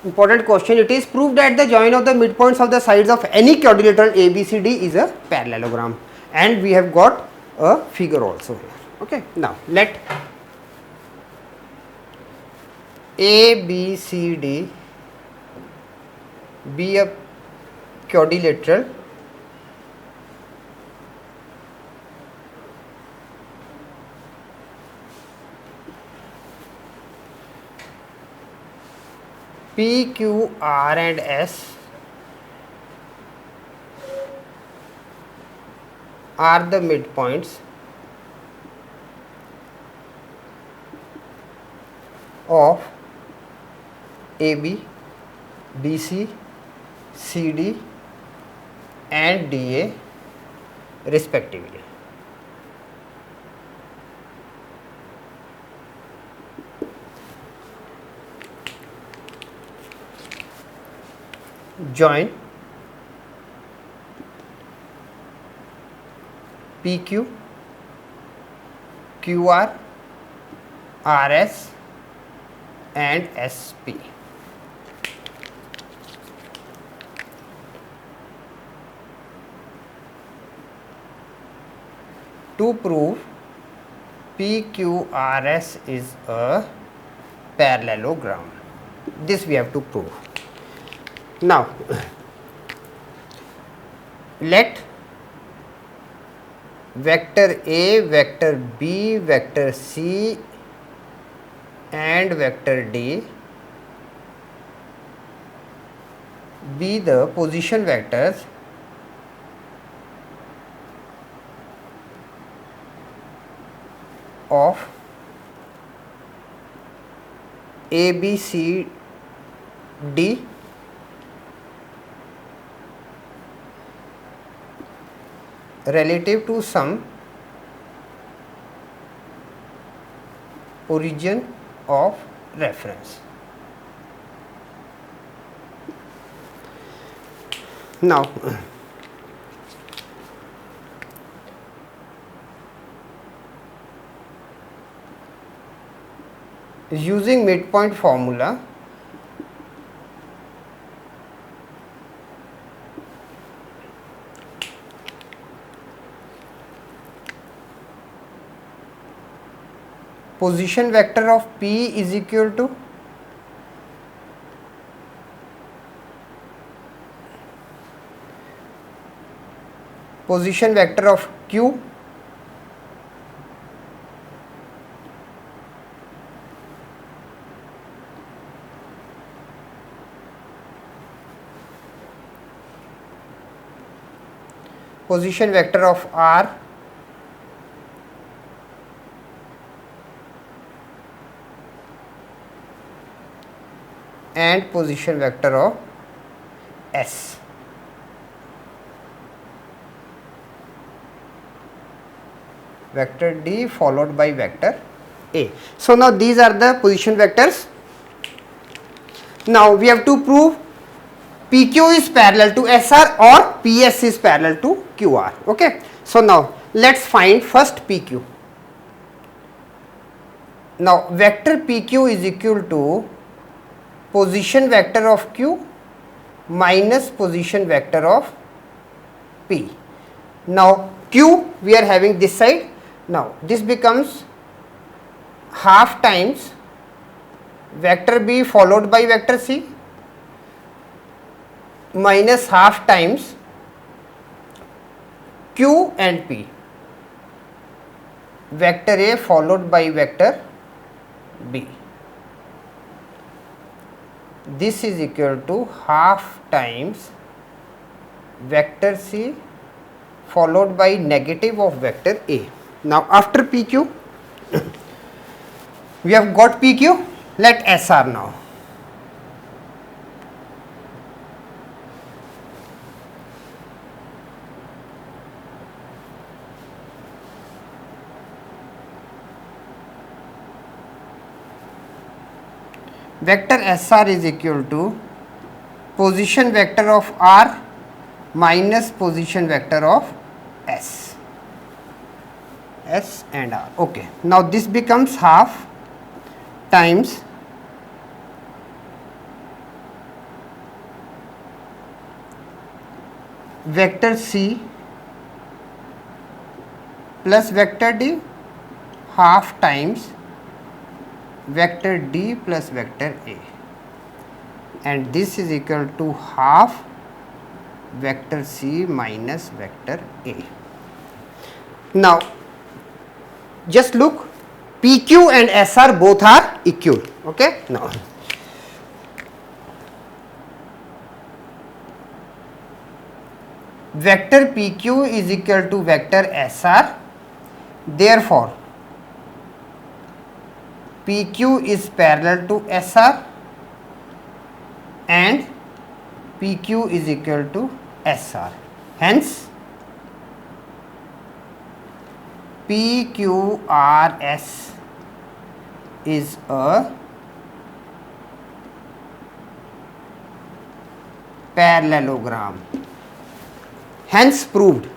Important question. It is proved that the join of the midpoints of the sides of any quadrilateral ABCD is a parallelogram, and we have got a figure also here. Okay. Now let ABCD be a quadrilateral P, Q, R and S are the midpoints of AB, BC, CD and DA respectively. Join PQ, QR, RS and SP. To prove PQRS is a parallelogram, this we have to prove. Now let vector A, vector B, vector C and vector D be the position vectors of A, B, C, D relative to some origin of reference. Now using midpoint formula, position vector of P is equal to position vector of Q position vector of R and position vector of S. Vector D followed by vector A. So now these are the position vectors. Now we have to prove PQ is parallel to SR or PS is parallel to QR. Okay. So now let's find first PQ. Now vector PQ is equal to position vector of Q minus position vector of P. Now Q we are having this side. Now this becomes half times vector B followed by vector C minus half times Q and P, vector A followed by vector B. This is equal to half times vector C followed by negative of vector A. Now after PQ we have got PQ, let SR now. Vector SR is equal to position vector of R minus position vector of S. S and R. Okay. Now this becomes half times vector C plus vector D half times vector D plus vector A, and this is equal to half vector C minus vector A. Now just look, PQ and SR both are equal. Okay, now vector PQ is equal to vector SR, therefore PQ is parallel to SR and PQ is equal to SR. Hence PQRS is a parallelogram. Hence proved.